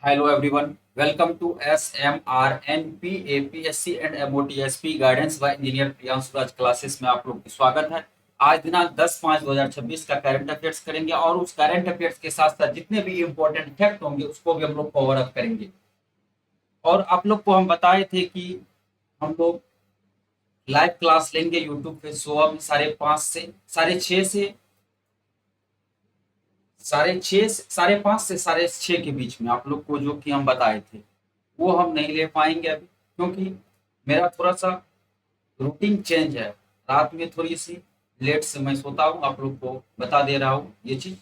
Hello everyone, welcome to SMRNP APSC and MOTSP guidance by engineer Priyanshu Raj classes में आप लोग की स्वागत है। आज दिनांक 10/5/2026 का करंट अफेयर्स करेंगे और उस करंट अफेयर्स के साथ साथ जितने भी इंपॉर्टेंट फैक्ट होंगे उसको भी हम लोग कवर अप करेंगे। और आप लोग को हम बताए थे कि हम लोग लाइव क्लास लेंगे यूट्यूब पे सुबह में 5:30 से 6:30 से 6:30 5:30 से 6:30 के बीच में आप लोग को जो कि हम बताए थे वो हम नहीं ले पाएंगे अभी, क्योंकि मेरा थोड़ा सा रूटीन चेंज है। रात में थोड़ी सी लेट से मैं सोता हूँ, आप लोग को बता दे रहा हूँ ये चीज।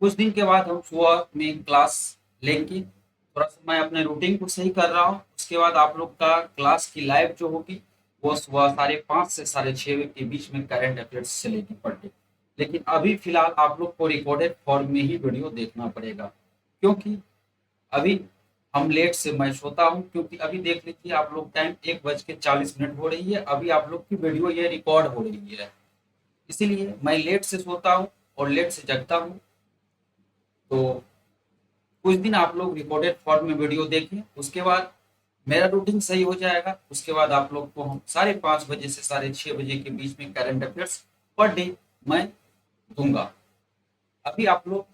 कुछ दिन के बाद हम सुबह में क्लास लेंगे। थोड़ा सा मैं अपने रूटीन को सही कर रहा हूँ, उसके बाद आप लोग का क्लास की लाइव जो होगी वो सुबह 5:30 से 6:30 के बीच में करंट अफेयर्स चलेगी पर डे। लेकिन अभी फिलहाल आप लोग को रिकॉर्डेड फॉर्म में ही वीडियो देखना पड़ेगा, क्योंकि अभी हम लेट से मैं सोता हूँ। क्योंकि अभी देख लीजिए आप लोग, टाइम 1:40 हो रही है, अभी आप लोग की वीडियो ये रिकॉर्ड हो रही है। इसीलिए मैं लेट से सोता हूँ और लेट से जगता हूँ। तो कुछ दिन आप लोग रिकॉर्डेड फॉर्म में वीडियो देखें, उसके बाद मेरा रूटीन सही हो जाएगा। उसके बाद आप लोग को हम 5:30 से 6:30 के बीच में करंट अफेयर्स पर डे मैं दूंगा। अभी आप लोग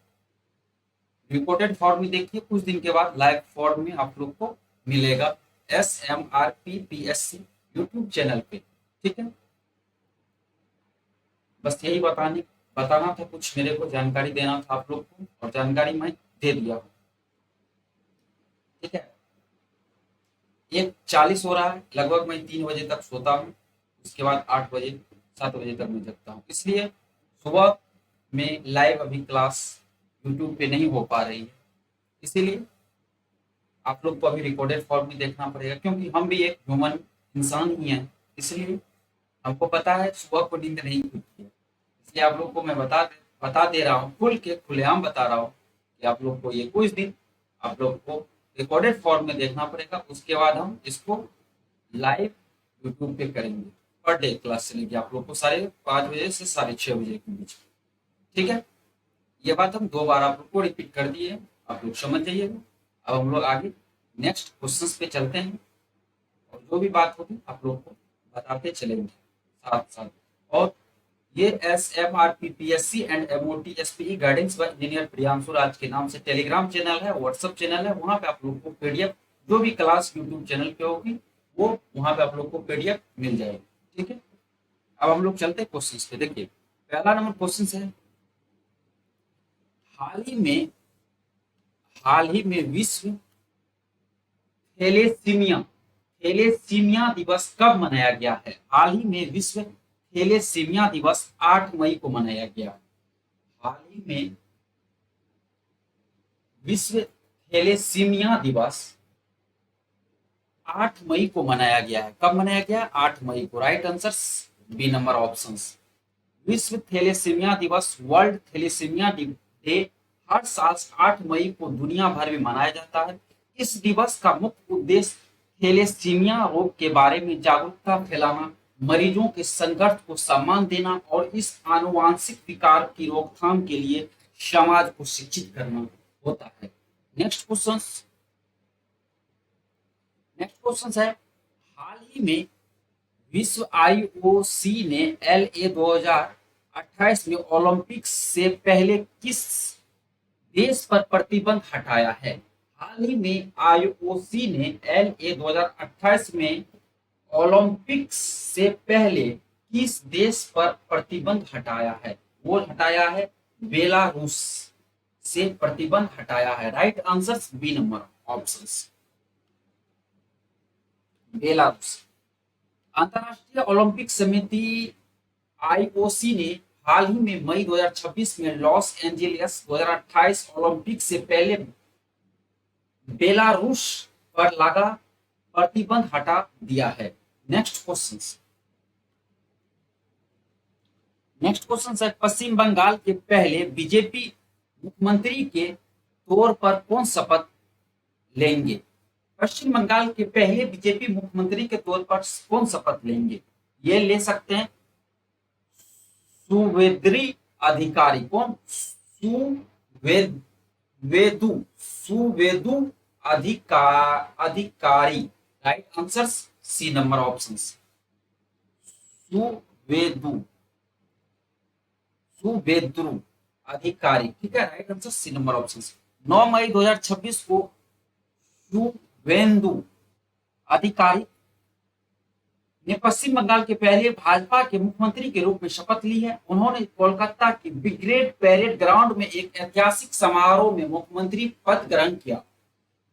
रिकॉर्डेड फॉर्म में देखिए, कुछ दिन के बाद लाइव फॉर्म में आप लोग को मिलेगा SMRPPSC यूट्यूब चैनल पे। ठीक है, बस यही बताना था, कुछ मेरे को जानकारी देना था आप लोग को और जानकारी मैं दे दिया हूँ। ठीक है, 1:40 हो रहा है, लगभग मैं 3 बजे तक सोता हूँ। उसके बाद 8 बजे 7 बजे तक मैं जगता हूँ। इसलिए सुबह में लाइव अभी क्लास यूट्यूब पे नहीं हो पा रही है। इसीलिए आप लोग को अभी रिकॉर्डेड फॉर्म में देखना पड़ेगा, क्योंकि हम भी एक ह्यूमन इंसान ही हैं। इसलिए हमको पता है सुबह को नींद नहीं खुलती है। इसलिए आप लोग को मैं बता दे रहा हूँ, खुल के खुलेआम बता रहा हूँ कि आप लोग को ये कुछ दिन आप लोग को रिकॉर्डेड फॉर्म में देखना पड़ेगा। उसके बाद हम इसको लाइव यूट्यूब पे करेंगे। पर डे क्लास चलेगी आप लोग को 5:30 से 6:30 के बीच में। ठीक है, ये बात हम 2 बार आप लोग को रिपीट कर दिए, आप लोग समझ जाइएगा। अब हम लोग आगे नेक्स्ट क्वेश्चंस पे चलते हैं और जो भी बात होगी आप लोग को बताते चलेंगे साथ साथ। और ये SMRPPSC and MOTSPE guidance by engineer Priyanshu Raj के नाम से टेलीग्राम चैनल है, व्हाट्सएप चैनल है। वहां पे आप लोग को पीडीएफ जो भी क्लास यूट्यूब चैनल पे होगी वो वहां पे आप लोग को पीडीएफ मिल जाएगी। ठीक है, अब हम लोग चलते हैं क्वेश्चन पे। देखिए, पहला नंबर क्वेश्चन है, हाल ही में विश्व थैलेसीमिया थैलेसीमिया दिवस कब मनाया गया है? हाल ही में विश्व थैलेसीमिया दिवस 8 मई को मनाया गया। हाल ही में विश्व थैलेसीमिया दिवस 8 मई को मनाया गया है। कब मनाया गया? 8 मई को। Right answer B number options. विश्व थैलेसीमिया दिवस, वर्ल्ड थैलेसीमिया डे हर साल 8 मई को दुनिया भर में मनाया जाता है। इस दिवस का मुख्य उद्देश्य थैलेसीमिया रोग के बारे में जागरूकता फैलाना, मरीजों के संघर्ष को सम्मान देना और इस आनुवांशिक विकार की रोकथाम के लिए समाज को शिक्षित करना होता है। नेक्स्ट क्वेश्चन है, हाल ही में विश्व आईओसी ने LA 2028 में ओलंपिक्स से पहले किस देश पर प्रतिबंध हटाया है? हाल ही में आईओसी ने LA 2028 में ओलंपिक्स से पहले किस देश पर प्रतिबंध हटाया है? वो हटाया है बेलारूस से प्रतिबंध हटाया है। Right answer B number options, Belarus. अंतर्राष्ट्रीय ओलंपिक समिति आईओसी ने हाल ही में मई 2026 में लॉस एंजेलिस 2028 ओलंपिक से पहले बेलारूस पर लगा प्रतिबंध हटा दिया है। नेक्स्ट क्वेश्चन है, पश्चिम बंगाल के पहले बीजेपी मुख्यमंत्री के तौर पर कौन शपथ लेंगे? पश्चिम बंगाल के पहले बीजेपी मुख्यमंत्री के तौर पर कौन शपथ लेंगे? ये ले सकते हैं सुवेंद्री अधिकारी। कौन? Suvendu Suvendu Adhikari. Right answer C number option. Suvendu, सुवेद्रु अधिकारी, ठीक है, right answer C number option. 9 मई 2026 को शुवेंदु अधिकारी ने पश्चिम बंगाल के पहले भाजपा के मुख्यमंत्री के रूप में शपथ ली है। उन्होंने कोलकाता के ब्रिगेड परेड ग्राउंड में एक ऐतिहासिक समारोह में मुख्यमंत्री पद ग्रहण किया,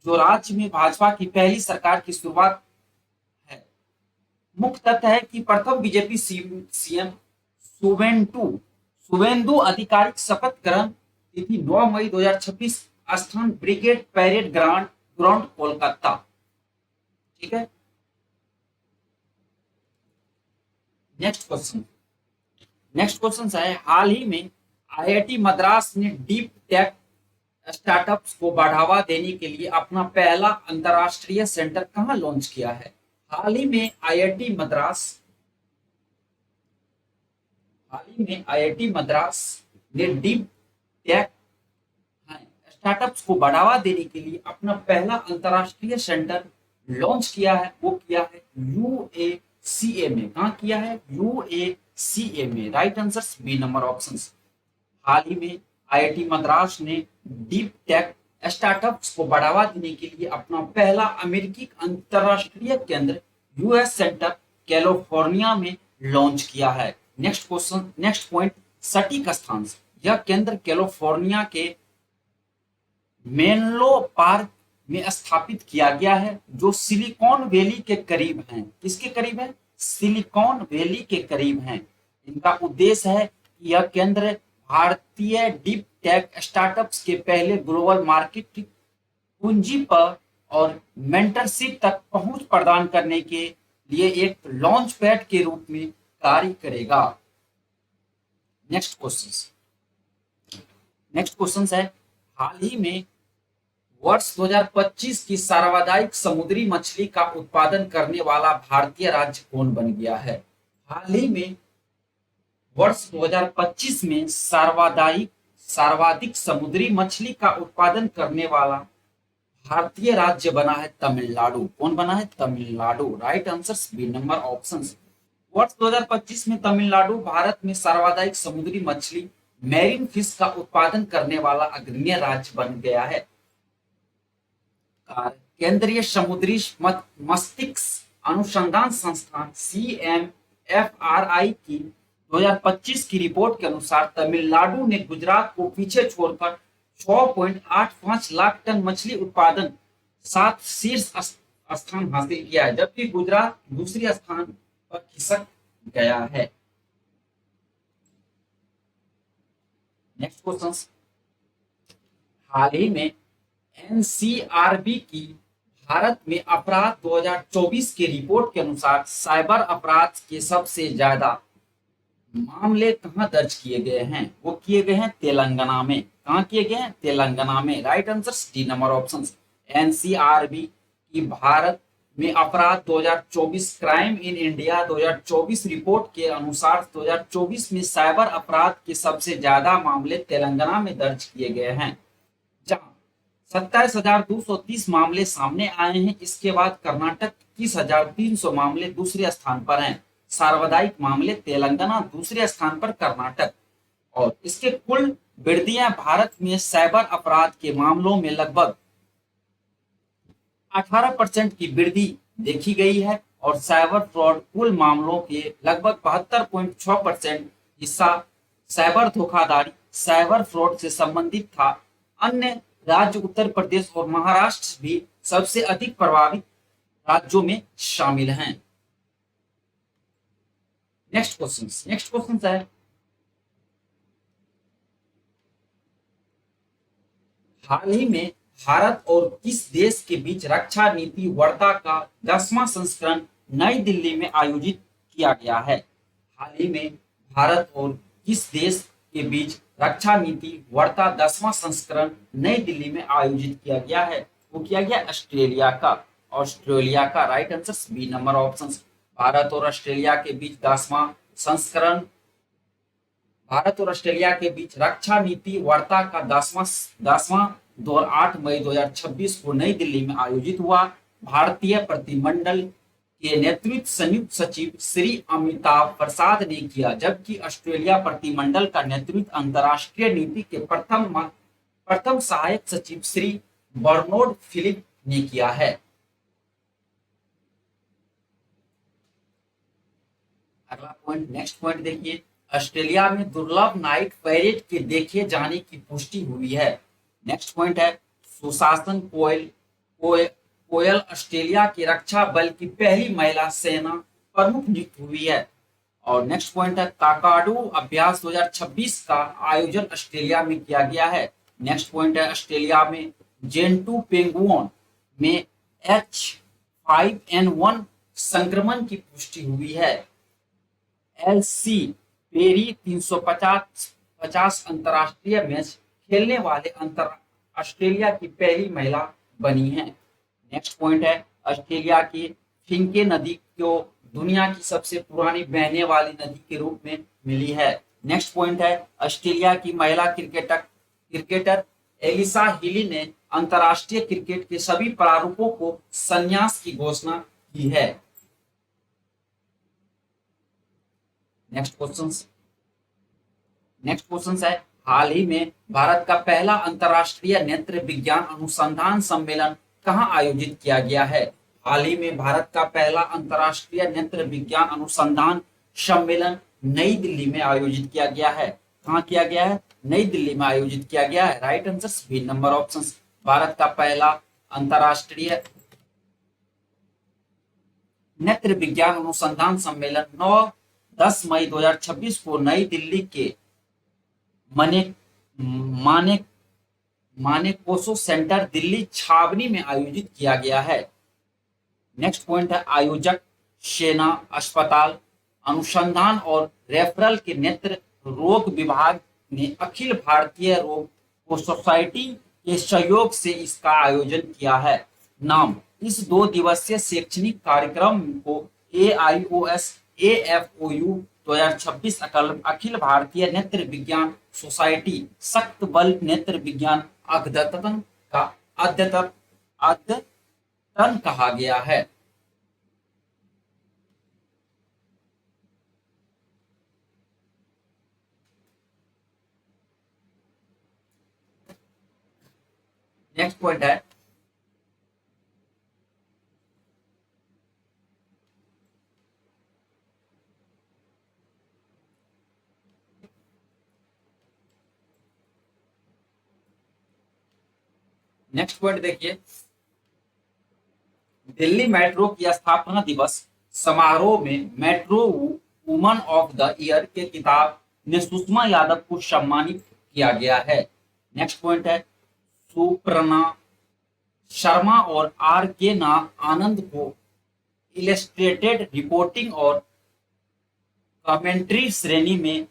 जो राज्य में भाजपा की पहली सरकार की शुरुआत है। मुख्य तथ्य है कि प्रथम बीजेपी सीएम शुवेंदु अधिकारी शपथ ग्रहण तिथि 9 मई 2026, स्थान ब्रिगेड परेड ग्राउंड कोलकाता, ठीक है। नेक्स्ट क्वेश्चन है, हाल ही में आईआईटी मद्रास ने डीप टेक स्टार्टअप्स को बढ़ावा देने के लिए अपना पहला अंतरराष्ट्रीय सेंटर कहां लॉन्च किया है? हाल ही में आईआईटी मद्रास ने डीप टेक स्टार्टअप्स को बढ़ावा देने के लिए अपना पहला अंतरराष्ट्रीय सेंटर लॉन्च किया है। वो किया है यूएसीए में। कहां किया है? यूएसीए में। Right answer B number option. हाल ही में आईआईटी मद्रास ने डीप टेक स्टार्टअप्स को बढ़ावा देने के लिए अपना पहला अमेरिकी अंतरराष्ट्रीय केंद्र यूएस सेंटर कैलिफोर्निया में लॉन्च किया है। नेक्स्ट पॉइंट, सटीक स्थान। यह केंद्र कैलिफोर्निया के मेनलो पार्क में स्थापित किया गया है, जो सिलिकॉन वैली के करीब है। किसके करीब है? सिलिकॉन वैली के करीब है। इनका उद्देश्य है कि यह केंद्र भारतीय डीप टेक स्टार्टअप्स के पहले ग्लोबल मार्केट पूंजी पर और मेंटरशिप तक पहुंच प्रदान करने के लिए एक लॉन्च पैड के रूप में कार्य करेगा। नेक्स्ट क्वेश्चन है, हाल ही में वर्ष 2025 की सर्वाधिक समुद्री मछली का उत्पादन करने वाला भारतीय राज्य कौन बन गया है? हाल ही में वर्ष 2025 में सर्वाधिक समुद्री मछली का उत्पादन करने वाला भारतीय राज्य बना है तमिलनाडु। कौन बना है? Tamil Nadu. Right answer B number option. वर्ष 2025 में तमिलनाडु भारत में सर्वाधिक समुद्री मछली मैरीन फिश का उत्पादन करने वाला अग्रणी राज्य बन गया है। केंद्रीय समुद्री मस्तिष्क अनुसंधान संस्थान CMFRI की 2025 की रिपोर्ट के अनुसार तमिलनाडु ने गुजरात को पीछे छोड़कर 6.85 लाख टन मछली उत्पादन 7 शीर्ष स्थान हासिल किया है, जबकि गुजरात दूसरे स्थान पर खिसक गया है। नेक्स्ट क्वेश्चन, हाल ही में एनसीआरबी की भारत में अपराध 2024 की रिपोर्ट के अनुसार साइबर अपराध के सबसे ज्यादा मामले कहां दर्ज किए गए हैं? वो किए गए हैं तेलंगाना में। कहां किए गए हैं? तेलंगाना में। Right answer D number option. NCRB की भारत में अपराध 2024 क्राइम इन इंडिया 2024 रिपोर्ट के अनुसार 2024 में साइबर अपराध के सबसे ज्यादा मामले तेलंगाना में दर्ज किए गए हैं, जहां 27,230 मामले सामने आए हैं। इसके बाद कर्नाटक 21,300 मामले दूसरे स्थान पर हैं। सर्वाधिक मामले तेलंगाना, दूसरे स्थान पर कर्नाटक। और इसके कुल वृद्धियां भारत में साइबर अपराध के मामलों में लगभग 18% की वृद्धि देखी गई है और साइबर फ्रॉड कुल मामलों के लगभग 72.6% हिस्सा साइबर धोखाधड़ी, साइबर फ्रॉड से संबंधित था। अन्य राज्य उत्तर प्रदेश और महाराष्ट्र भी सबसे अधिक प्रभावित राज्यों में शामिल हैं। नेक्स्ट क्वेश्चन है, हाल ही में भारत और किस देश के बीच रक्षा नीति वार्ता का 10वां संस्करण नई दिल्ली में आयोजित किया गया है? हाल ही में भारत और किस देश के बीच रक्षा नीति वार्ता 10वां संस्करण नई दिल्ली में आयोजित किया गया है? वो किया गया ऑस्ट्रेलिया का। Right answer B number option. Bharat और ऑस्ट्रेलिया के बीच 10वां संस्करण, भारत और ऑस्ट्रेलिया के बीच रक्षा नीति वार्ता का 10वां 8 मई 2026 को नई दिल्ली में आयोजित हुआ। भारतीय प्रतिनिधिमंडल के नेतृत्व संयुक्त सचिव श्री अमिताभ प्रसाद ने किया, जबकि ऑस्ट्रेलिया प्रतिनिधिमंडल का नेतृत्व अंतर्राष्ट्रीय नीति के प्रथम सहायक सचिव श्री बर्नार्ड फिलिप ने किया है। अगला पॉइंट, नेक्स्ट पॉइंट देखिए, ऑस्ट्रेलिया में दुर्लभ नाइट पैरेड के देखे जाने की पुष्टि हुई है। नेक्स्ट पॉइंट है, सुशासन कोयल ऑस्ट्रेलिया की रक्षा बल की पहली महिला सेना प्रमुख नियुक्त हुई है। और नेक्स्ट पॉइंट है, काकाडू अभ्यास 2026 का आयोजन ऑस्ट्रेलिया में किया गया है। नेक्स्ट पॉइंट है, ऑस्ट्रेलिया में जेंटू पेंगुइन में H5N1 संक्रमण की पुष्टि हुई है। एलसी पेरी 350 अंतरराष्ट्रीय मैच खेलने वाले ऑस्ट्रेलिया की पहली महिला बनी है। नेक्स्ट पॉइंट है, ऑस्ट्रेलिया की फिंके नदी को दुनिया की सबसे पुरानी बहने वाली नदी के रूप में मिली है। नेक्स्ट पॉइंट है, ऑस्ट्रेलिया की महिला क्रिकेटर एलिसा हिली ने अंतरराष्ट्रीय क्रिकेट के सभी प्रारूपों को संन्यास की घोषणा की है। नेक्स्ट क्वेश्चन है, हाल ही में भारत का पहला अंतरराष्ट्रीय नेत्र विज्ञान अनुसंधान सम्मेलन कहां आयोजित किया गया है? हाल ही में भारत का पहला अंतरराष्ट्रीय नेत्र विज्ञान अनुसंधान सम्मेलन नई दिल्ली में आयोजित किया गया है। कहां किया गया है? नई दिल्ली में आयोजित किया गया है। Right answer B number option. Bharat का पहला अंतरराष्ट्रीय नेत्र विज्ञान अनुसंधान सम्मेलन 9-10 मई 2026 को नई दिल्ली के मानेकशॉ सेंटर दिल्ली छावनी में आयोजित किया गया है। नेक्स्ट पॉइंट है, आयोजक सेना अस्पताल अनुसंधान और रेफरल के नेत्र रोग विभाग ने अखिल भारतीय रोग सोसाइटी के सहयोग से इसका आयोजन किया है। नाम, इस 2 दिवसीय शैक्षणिक कार्यक्रम को AIOS AFOU 2026 अखिल भारतीय नेत्र विज्ञान सोसाइटी सख्त बल नेत्र विज्ञान अद्यतन कहा गया है। नेक्स्ट पॉइंट है, नेक्स्ट पॉइंट देखिए, दिल्ली मेट्रो की स्थापना दिवस समारोह में metro woman of the year के खिताब ने सुषमा यादव को सम्मानित किया गया है। नेक्स्ट पॉइंट है, सुपर्णा शर्मा और R.K. आनंद को इलस्ट्रेटेड रिपोर्टिंग और कमेंट्री श्रेणी में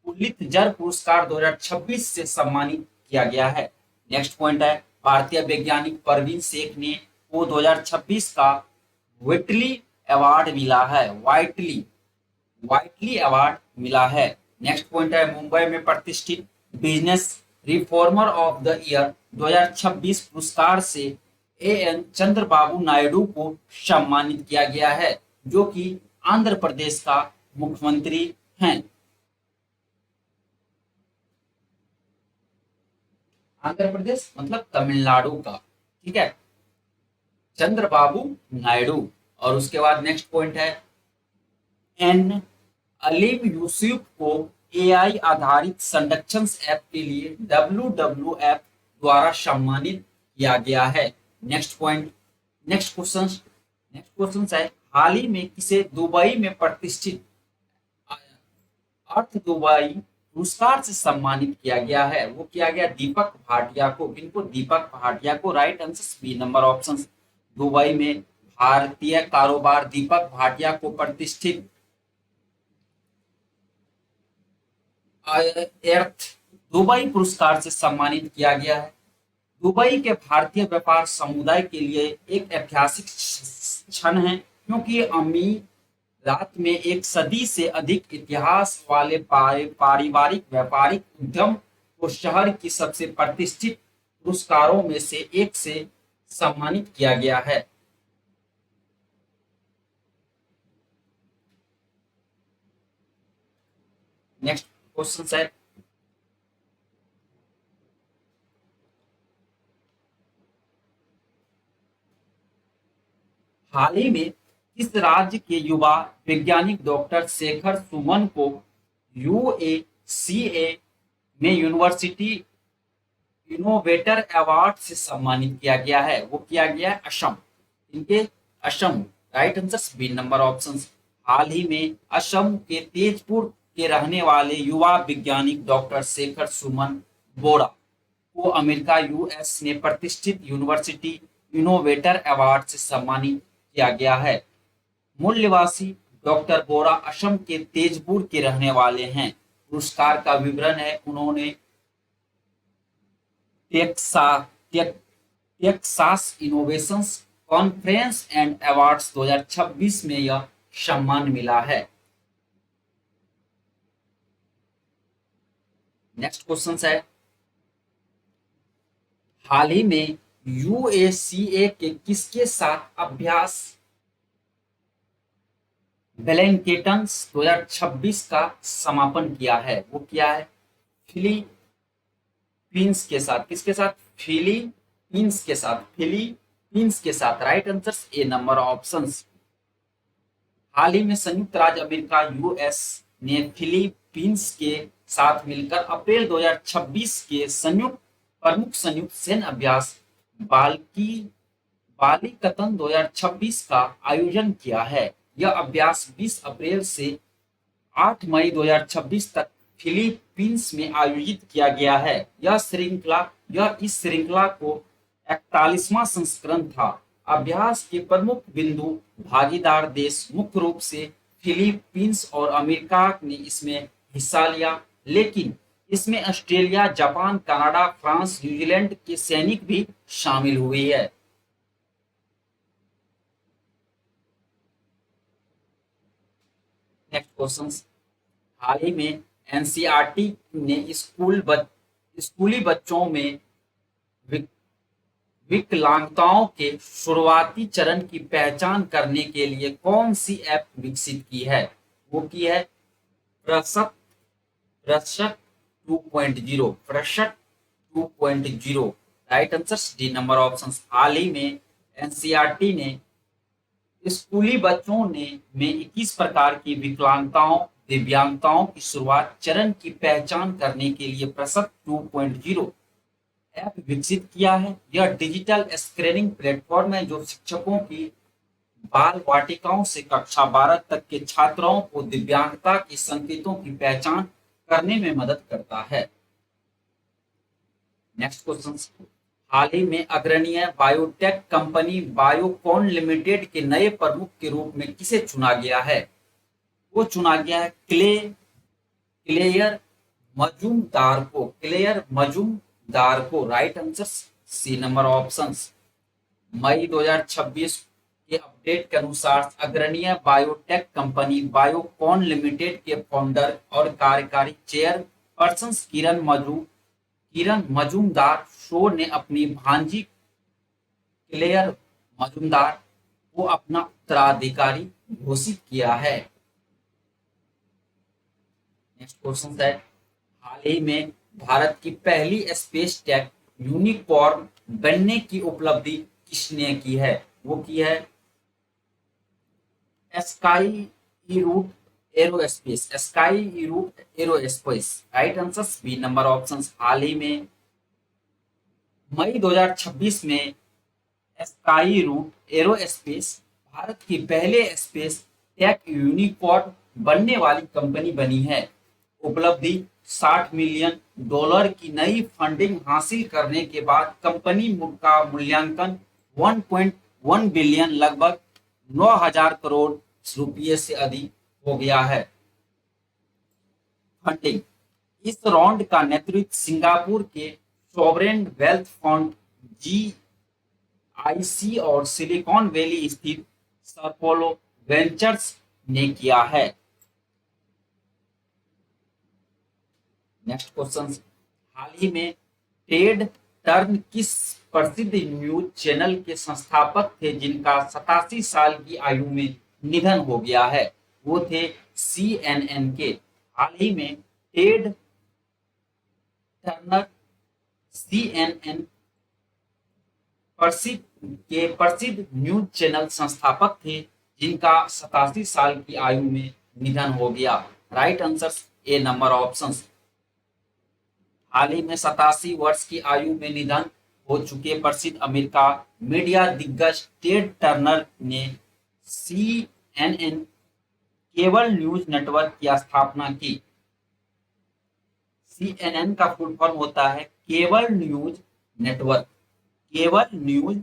पुलित्जर पुरस्कार 2026 से सम्मानित किया गया है। नेक्स्ट पॉइंट है, भारतीय वैज्ञानिक परवीन शेख ने को 2026 का व्हाइटली अवार्ड मिला है। व्हाइटली अवार्ड मिला है। नेक्स्ट पॉइंट है, मुंबई में प्रतिष्ठित business reformer of the year 2026 पुरस्कार से AN चंद्रबाबू नायडू को सम्मानित किया गया है, जो कि आंध्र प्रदेश का मुख्यमंत्री हैं। आंध्र प्रदेश मतलब तमिलनाडु का, ठीक है, चंद्रबाबू नायडू। और उसके बाद नेक्स्ट पॉइंट है, एन अलीम यूसुफ को AI आधारित संरक्षण ऐप के लिए WWF द्वारा सम्मानित किया गया है। नेक्स्ट पॉइंट, नेक्स्ट क्वेश्चन है, हाल ही में किसे दुबई में प्रतिष्ठित अर्थ दुबई पुरस्कार से सम्मानित किया गया है? वो किया गया दीपक भाटिया को। किनको? दीपक भाटिया को। Right answer B number option. Dubai में भारतीय कारोबार दीपक भाटिया को प्रतिष्ठित अर्थ दुबई पुरस्कार से सम्मानित किया गया है। दुबई के भारतीय व्यापार समुदाय के लिए एक ऐतिहासिक क्षण है, क्योंकि रात में एक सदी से अधिक इतिहास वाले पारिवारिक व्यापारिक उद्यम को शहर की सबसे प्रतिष्ठित पुरस्कारों में से एक से सम्मानित किया गया है। नेक्स्ट क्वेश्चन है, हाल ही में किस राज्य के युवा वैज्ञानिक डॉक्टर शेखर सुमन को यूएसीए में यूनिवर्सिटी इनोवेटर अवार्ड से सम्मानित किया गया है? वो किया गया है असम। इनके Assam, right answer B number option. हाल ही में असम के तेजपुर के रहने वाले युवा वैज्ञानिक डॉक्टर शेखर सुमन बोरा को अमेरिका यूएस ने प्रतिष्ठित यूनिवर्सिटी इनोवेटर अवार्ड से सम्मानित किया गया है। मूल निवासी डॉक्टर बोरा असम के तेजपुर के रहने वाले हैं। पुरस्कार का विवरण है, उन्होंने टेक्सा tech, Texas innovations conference and awards 2026 में यह सम्मान मिला है। नेक्स्ट क्वेश्चन है, हाल ही में यूएसीए के किसके साथ अभ्यास ब्लैंकेटन्स 2026 का समापन किया है? वो किया है फिलीपींस के साथ। किसके साथ? फिलीपींस के साथ। फिलीपींस के साथ, right answer A number options. हाल ही में संयुक्त राज्य अमेरिका यूएस ने फिलीपींस के साथ मिलकर अप्रैल 2026 के प्रमुख संयुक्त सैन्य अभ्यास बालिकतन 2026 का आयोजन किया है। यह अभ्यास 20 अप्रैल से 8 मई 2026 तक फिलीपींस में आयोजित किया गया है। यह इस श्रृंखला को 41वां संस्करण था। अभ्यास के प्रमुख बिंदु भागीदार देश मुख्य रूप से फिलीपींस और अमेरिका ने इसमें हिस्सा लिया, लेकिन इसमें Australia, Japan, Canada, France, New Zealand के सैनिक भी शामिल हुए हैं। नेक्स्ट क्वेश्चन, हाल ही में एनसीईआरटी ने स्कूली बच्चों में विकलांगताओं के शुरुआती चरण की पहचान करने के लिए कौन सी ऐप विकसित की है? वो की है प्रसत प्रसत 2.0। प्रसत 2.0, right answer D number option. हाल ही में एनसीईआरटी ने स्कूली बच्चों में 21 प्रकार की दिव्यांगताओं की शुरुआत चरण की पहचान करने के लिए प्रसत 2.0 ऐप विकसित किया है। यह डिजिटल स्क्रीनिंग प्लेटफॉर्म है जो शिक्षकों की बाल वाटिकाओं से कक्षा 12 तक के छात्रों को दिव्यांगता के संकेतों की पहचान करने में मदद करता है। नेक्स्ट क्वेश्चन, हाल ही में अग्रणीय बायोटेक कंपनी बायोकॉन लिमिटेड के नए प्रमुख के रूप में किसे चुना गया है? वो चुना गया है क्लेयर मजूमदार को, right answer C number option. मई 2026 के अपडेट के अनुसार अग्रणीय बायोटेक कंपनी बायोकॉन लिमिटेड के फाउंडर और कार्यकारी चेयरपर्सन किरण मजूमदार शो ने अपनी भांजी क्लेयर मजूमदार को अपना उत्तराधिकारी घोषित किया है। नेक्स्ट क्वेश्चन है, हाल ही में भारत की पहली स्पेस टेक यूनिकॉर्न बनने की उपलब्धि किसने की है? वो की है Skyroot Aerospace, right answer B number option. हाल ही में मई 2026 में स्काई रूट एरोस्पेस भारत की पहले स्पेस टेक यूनिकॉर्न बनने वाली कंपनी बनी है। उपलब्धि $60 मिलियन की नई फंडिंग हासिल करने के बाद कंपनी का मूल्यांकन 1.1 बिलियन, लगभग 9,000 करोड़ रुपये से अधिक हो गया है। फंडिंग, इस राउंड का नेतृत्व सिंगापुर के सॉवरेन वेल्थ फंड GIC और सिलिकॉन वैली स्थित सर्पोलो वेंचर्स ने किया है। नेक्स्ट क्वेश्चन, हाल ही में टेड टर्न किस प्रसिद्ध न्यूज चैनल के संस्थापक थे जिनका 87 साल की आयु में निधन हो गया है? वो थे CNN के। हाल ही में टेड टर्नर CNN प्रसिद्ध न्यूज चैनल संस्थापक थे जिनका 87 साल की आयु में निधन हो गया। Right answer A number option. हाल ही में 87 वर्ष की आयु में निधन हो चुके प्रसिद्ध अमेरिका मीडिया दिग्गज टेड टर्नर ने CNN केबल न्यूज नेटवर्क की स्थापना की। CNN का फुल फॉर्म होता है cable news network. Cable news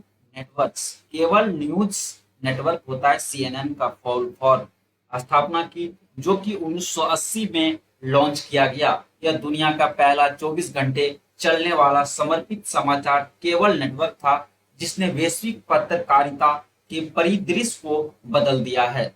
network होता है CNN का फुल फॉर्म। स्थापना की जो कि 1980 में लॉन्च किया गया। यह दुनिया का पहला 24 घंटे चलने वाला समर्पित समाचार केबल नेटवर्क था जिसने वैश्विक पत्रकारिता के परिदृश्य को बदल दिया है।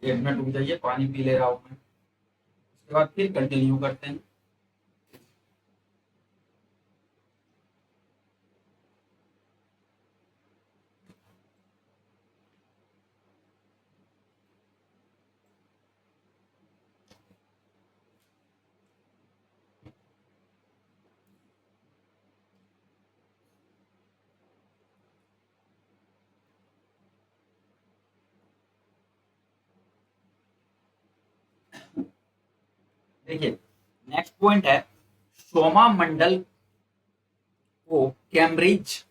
एक मिनट रुक जाइए, पानी पी ले रहा हूं मैं, उसके बाद फिर कंटिन्यू करते हैं। देखिए नेक्स्ट पॉइंट है, सोमा मंडल को कैम्ब्रिज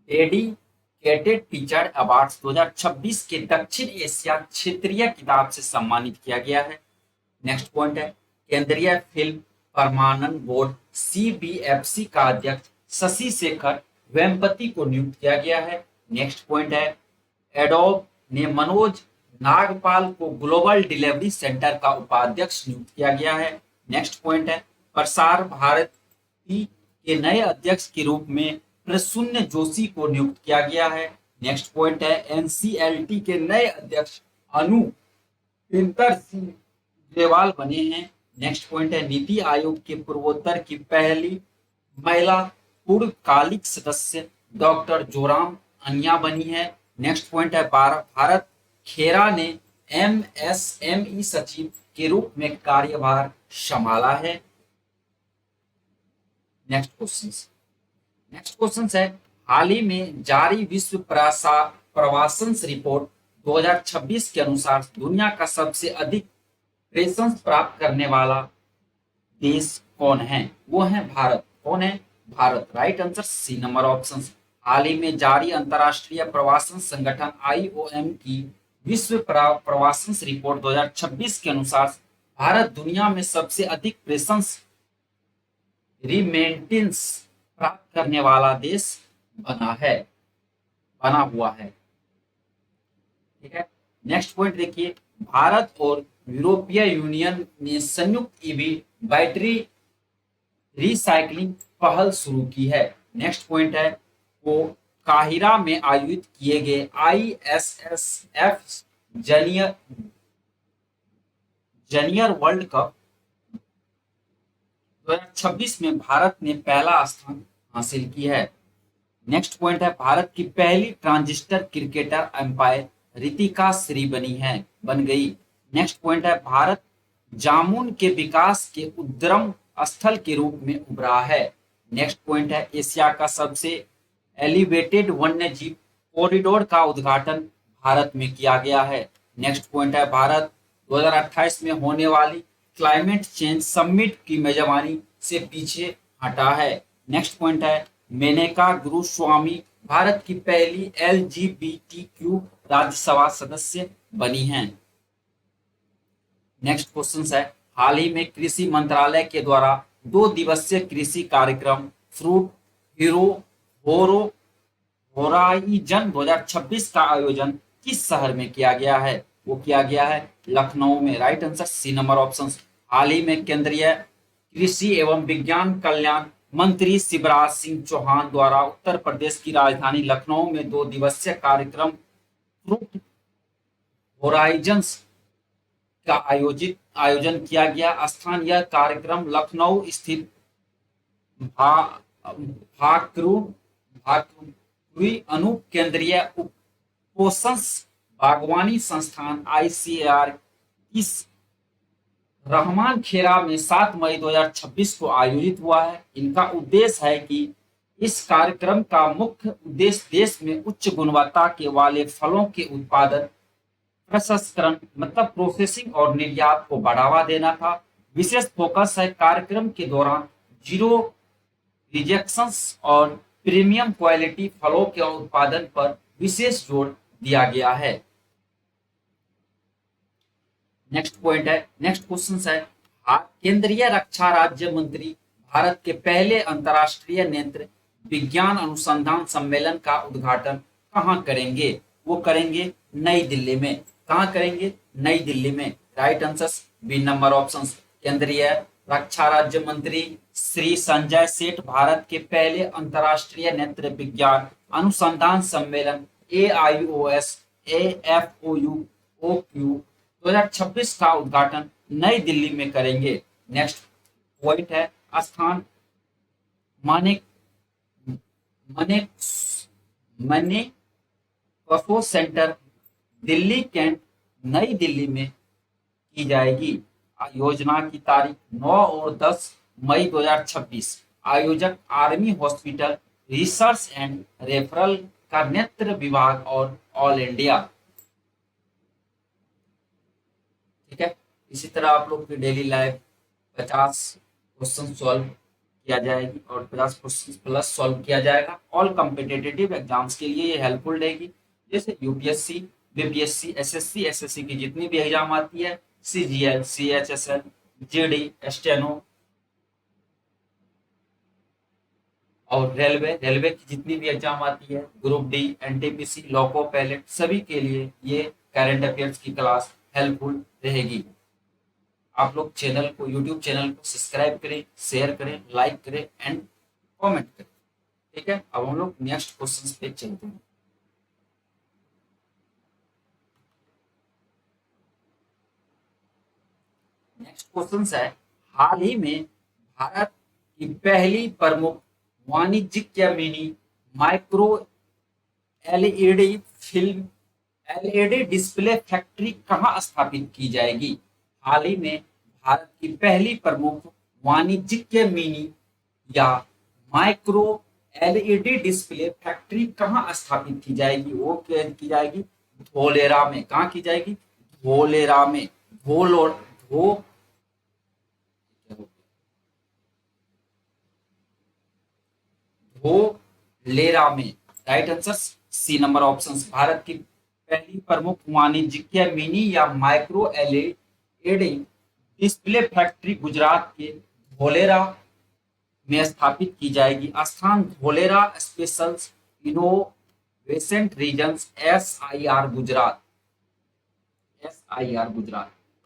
डेडिकेटेड टीचर अवार्ड्स 2026 के दक्षिण एशिया क्षेत्रीय किताब से सम्मानित किया गया है। नेक्स्ट पॉइंट है, केंद्रीय फिल्म प्रमाणन बोर्ड CBFC का अध्यक्ष शशि शेखर वेम्पति को नियुक्त किया गया है। नेक्स्ट पॉइंट है, एडोब ने मनोज नागपाल को ग्लोबल डिलीवरी सेंटर का उपाध्यक्ष नियुक्त किया गया है। नेक्स्ट पॉइंट है, प्रसार भारती के नए अध्यक्ष के रूप में प्रसून जोशी को नियुक्त किया गया है। नेक्स्ट पॉइंट है, NCLT के नए अध्यक्ष अनुपिंदर सिंह ग्रेवाल बने हैं। नेक्स्ट पॉइंट है, नीति आयोग के पूर्वोत्तर की पहली महिला पूर्णकालिक सदस्य डॉक्टर जोराम अनिया बनी है। नेक्स्ट पॉइंट है, भारत खेरा ने MSME सचिव के रूप में कार्यभार संभाला है। नेक्स्ट क्वेश्चन है, हाल ही में जारी विश्व प्रवासन रिपोर्ट 2026 के अनुसार दुनिया का सबसे अधिक पेंशन प्राप्त करने वाला देश कौन है? वो है भारत। कौन है? Bharat. Right answer C number option. हाल ही में जारी अंतरराष्ट्रीय प्रवासन संगठन IOM की विश्व प्रवासन रिपोर्ट 2026 के अनुसार भारत दुनिया में सबसे अधिक पेंशन रिमेंटेंस प्राप्त करने वाला देश बना हुआ है। ठीक है, नेक्स्ट पॉइंट देखिए, भारत और यूरोपीय यूनियन ने संयुक्त EV बैटरी रिसाइकलिंग पहल शुरू की है। नेक्स्ट पॉइंट है, वो काहिरा में आयोजित किए गए ISSF जूनियर वर्ल्ड कप 2026 में भारत ने पहला स्थान हासिल की है। नेक्स्ट पॉइंट है, भारत की पहली transistor cricketer umpire Ritika Shri बन गई। नेक्स्ट पॉइंट है, भारत जामुन के विकास के उद्गम स्थल के रूप में उभरा है। नेक्स्ट पॉइंट है, एशिया का सबसे एलिवेटेड वन्य जीव कॉरिडोर का उद्घाटन भारत में किया गया है। नेक्स्ट पॉइंट है, भारत 2028 में होने वाली क्लाइमेट चेंज समिट की मेजबानी से पीछे हटा है। नेक्स्ट पॉइंट है, मेनका गुरुस्वामी भारत की पहली LGBTQ राज्यसभा सदस्य बनी हैं। नेक्स्ट क्वेश्चन है, हाल ही में कृषि मंत्रालय के द्वारा 2 दिवसीय कृषि कार्यक्रम फ्रूट हीरो होरो होराइजन 2026 का आयोजन किस शहर में किया गया है? वो किया गया है लखनऊ में। Right answer C number option. हाल ही में केंद्रीय कृषि एवं विज्ञान कल्याण मंत्री शिवराज सिंह चौहान द्वारा उत्तर प्रदेश की राजधानी लखनऊ में 2 दिवसीय कार्यक्रम फ्रूट होराइजन्स का आयोजन किया गया। स्थान यह कार्यक्रम लखनऊ स्थित भा भाकरू भाकरी अनूप केंद्रीय पोषण बागवानी संस्थान ICAR इस रहमान खेरा में 7 मई 2026 को आयोजित हुआ है। इनका उद्देश्य है कि इस कार्यक्रम का मुख्य उद्देश्य देश में उच्च गुणवत्ता के वाले फलों के उत्पादन, प्रसंस्करण मतलब प्रोसेसिंग और निर्यात को बढ़ावा देना था। विशेष फोकस है कार्यक्रम के दौरान जीरो रिजेक्शंस और प्रीमियम क्वालिटी फलों के उत्पादन पर विशेष जोर दिया गया है। नेक्स्ट पॉइंट है, नेक्स्ट क्वेश्चन है, केंद्रीय रक्षा राज्य मंत्री भारत के पहले अंतर्राष्ट्रीय नेत्र विज्ञान अनुसंधान सम्मेलन का उद्घाटन कहाँ करेंगे? वो करेंगे नई दिल्ली में। कहाँ करेंगे? नई दिल्ली में। Right answer B number option. केंद्रीय रक्षा राज्य मंत्री श्री संजय सेठ भारत के पहले अंतर्राष्ट्रीय नेत्र विज्ञान अनुसंधान सम्मेलन AIOS AFOU OQ 2026 का उद्घाटन नई दिल्ली में करेंगे। नेक्स्ट पॉइंट है, स्थान माने कसो सेंटर दिल्ली कैंट नई दिल्ली में की जाएगी। योजना की तारीख 9 और 10 मई 2026। आयोजक army hospital research and referral का नेत्र विभाग और ऑल इंडिया। ठीक है, इसी तरह आप लोग की डेली लाइफ 50 क्वेश्चन सॉल्व किया जाएगी और 50 क्वेश्चन प्लस सॉल्व किया जाएगा। ऑल कॉम्पिटिटिव एग्जाम्स के लिए ये हेल्पफुल रहेगी। जैसे यूपीएससी, बीपीएससी, एसएससी, एसएससी की जितनी भी एग्जाम आती है, CGL, CHSL, GD, स्टेनो और रेलवे की जितनी भी एग्जाम आती है, ग्रुप डी, एनटीपीसी, लॉको पायलट, सभी के लिए ये करंट अफेयर्स की क्लास हेल्पफुल रहेगी। आप लोग चैनल को, यूट्यूब चैनल को सब्सक्राइब करें, शेयर करें, लाइक करें एंड कमेंट करें। ठीक है, अब हम लोग नेक्स्ट क्वेश्चन पे चलते हैं। नेक्स्ट क्वेश्चन है, हाल ही में भारत की पहली प्रमुख वाणिज्यिक mini micro LED film LED display factory कहाँ स्थापित की जाएगी? हाल ही में भारत की पहली प्रमुख वाणिज्यिक मिनी या माइक्रो एलईडी डिस्प्ले फैक्ट्री कहाँ स्थापित की जाएगी? वो की जाएगी धोलेरा में। कहाँ की जाएगी? धोलेरा में। धोलेरा में। Right answer C number option. भारत की पहली प्रमुख वाणिज्यिक मिनी या micro LED display factory Gujarat के धोलेरा में स्थापित की जाएगी। स्थान Dholera special innovation region SIR Gujarat.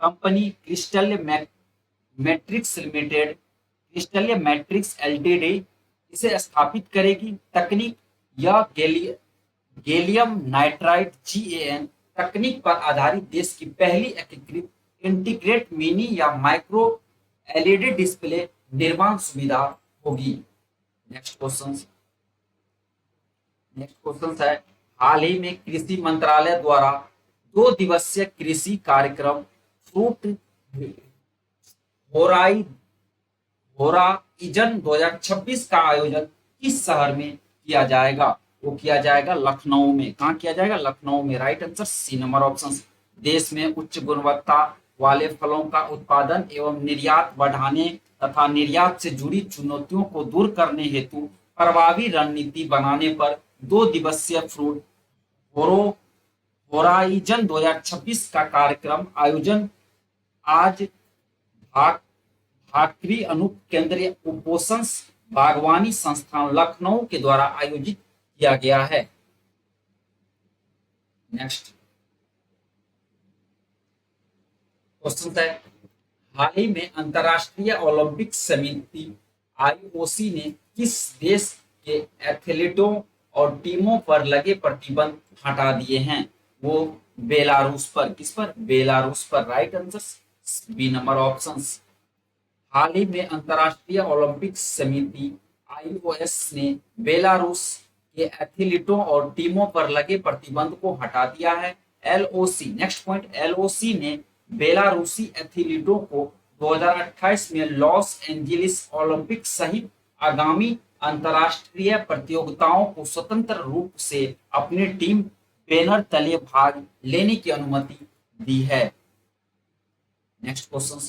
Company Crystal Matrix Limited, Crystal Matrix LTD इसे स्थापित करेगी। तकनीक या गैलियम नाइट्राइड GaN तकनीक पर आधारित देश की पहली एकीकृत इंटीग्रेट मिनी या माइक्रो एलईडी डिस्प्ले निर्माण सुविधा होगी। नेक्स्ट क्वेश्चन है, हाल ही में कृषि मंत्रालय द्वारा 2 दिवसीय कृषि कार्यक्रम फ्रूट होराइजन 2026 का आयोजन किस शहर में किया जाएगा? वो किया जाएगा लखनऊ में। कहाँ किया जाएगा? लखनऊ में। Right answer C number option. देश में उच्च गुणवत्ता वाले फलों का उत्पादन एवं निर्यात बढ़ाने तथा निर्यात से जुड़ी चुनौतियों को दूर करने हेतु प्रभावी रणनीति बनाने पर 2 दिवसीय फ्रूट होराइजन 2026 का कार्यक्रम आयोजन आज भाकरी अनूप केंद्रीय कुपोषण बागवानी संस्थान लखनऊ के द्वारा आयोजित किया गया है? नेक्स्ट क्वेश्चन है, हाल ही में अंतर्राष्ट्रीय ओलंपिक समिति आईओसी ने किस देश के एथलीटों और टीमों पर लगे प्रतिबंध हटा दिए हैं? वो बेलारूस पर। किस पर? बेलारूस पर। Right answer B number options. हाल ही में अंतर्राष्ट्रीय ओलंपिक समिति आईओएस ने बेलारूस के एथलीटों और टीमों पर लगे प्रतिबंध को हटा दिया है। एलओसी, नेक्स्ट पॉइंट, एलओसी ने बेलारूसी एथलीटों को 2028 में लॉस एंजेलिस ओलंपिक सहित आगामी अंतर्राष्ट्रीय प्रतियोगिताओं को स्वतंत्र रूप से अपनी टीम बैनर तले भाग लेने की अनुमति दी है। नेक्स्ट क्वेश्चन,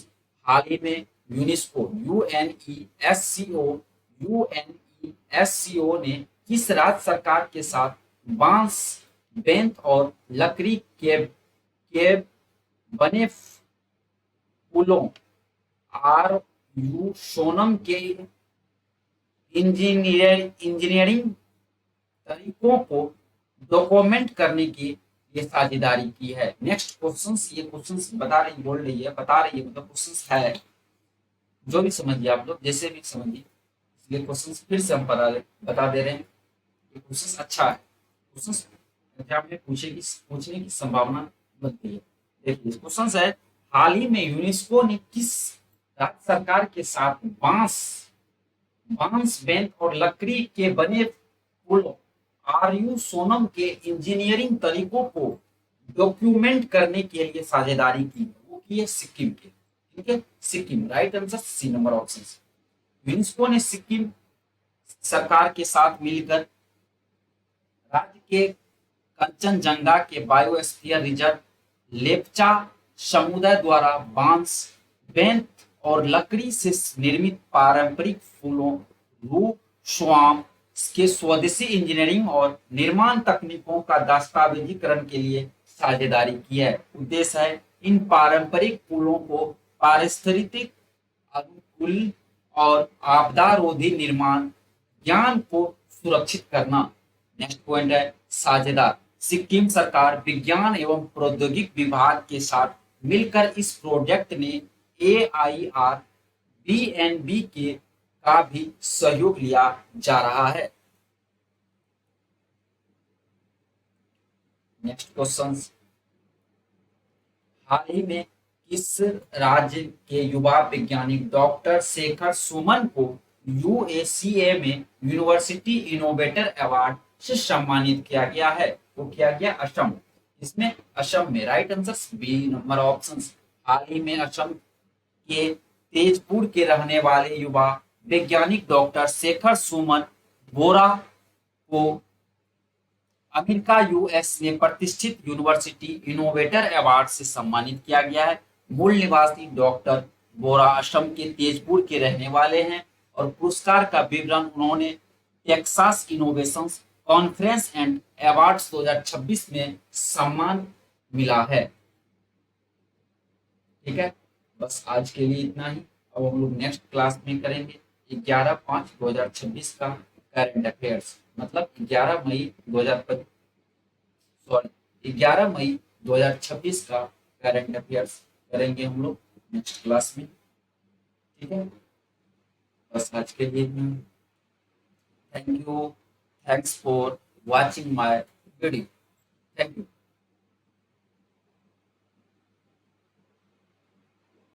हाल ही में यूनेस्को यूएनईएससीओ ने किस राज्य सरकार के साथ बांस, बेंत और लकड़ी के बने पुलों आर.यू. सोनम के इंजीनियरिंग तरीकों को डॉक्यूमेंट करने की ये साझेदारी की है? नेक्स्ट क्वेश्चंस, ये क्वेश्चंस बता रही बोल रही है बता रही है मतलब क्वेश्चंस है, जो भी समझिए आप लोग जैसे भी समझिए, इसलिए क्वेश्चंस फिर से हम बता दे रहे हैं। ये क्वेश्चंस अच्छा है, क्वेश्चंस एग्जाम में पूछने की संभावना बनती है। देखिए क्वेश्चंस है, हाल ही में यूनेस्को ने किस राज्य सरकार के साथ बांस, बेंत और लकड़ी के बने पुलों आर.यू. सोनम के इंजीनियरिंग तरीकों को डॉक्यूमेंट करने के लिए साझेदारी की? वो की है सिक्किम के। ठीक है, Sikkim. Right answer C number option. UNESCO ने सिक्किम सरकार के साथ मिलकर राज्य के कंचनजंगा के बायोस्फीयर रिजर्व लेप्चा समुदाय द्वारा बांस, बेंत और लकड़ी से निर्मित पारंपरिक फूलों रूप स्वाम के स्वदेशी इंजीनियरिंग और निर्माण तकनीकों का दस्तावेजीकरण के लिए साझेदारी की है। उद्देश्य है इन पारंपरिक फूलों को पारिस्थितिक अनुकूल और आपदा रोधी निर्माण ज्ञान को सुरक्षित करना। नेक्स्ट पॉइंट है, साझेदार सिक्किम सरकार विज्ञान एवं प्रौद्योगिक विभाग के साथ मिलकर इस प्रोजेक्ट ने AIRBNB के का भी सहयोग लिया जा रहा है। नेक्स्ट क्वेश्चन, हाल ही में किस राज्य के युवा वैज्ञानिक डॉक्टर शेखर सुमन को UACA में यूनिवर्सिटी इनोवेटर अवार्ड से सम्मानित किया गया है? वो किया गया असम। इसमें असम में। Right answer B number option. हाल ही में असम के तेजपुर के रहने वाले युवा वैज्ञानिक डॉक्टर शेखर सुमन बोरा को अमेरिका यूएस में प्रतिष्ठित यूनिवर्सिटी इनोवेटर अवार्ड से सम्मानित किया गया है। मूल निवासी डॉक्टर बोरा असम के तेजपुर के रहने वाले हैं और पुरस्कार का विवरण उन्होंने Texas innovation conference and awards 2026 में सम्मान मिला है। ठीक है, बस आज के लिए इतना ही। अब हम लोग नेक्स्ट क्लास में करेंगे 11/5/2026 का करंट अफेयर्स, मतलब 11 मई 2026 का करंट अफेयर्स करेंगे हम लोग नेक्स्ट क्लास में। ठीक है, बस आज के लिए इतना। Thank you, thanks for watching my video. Thank you.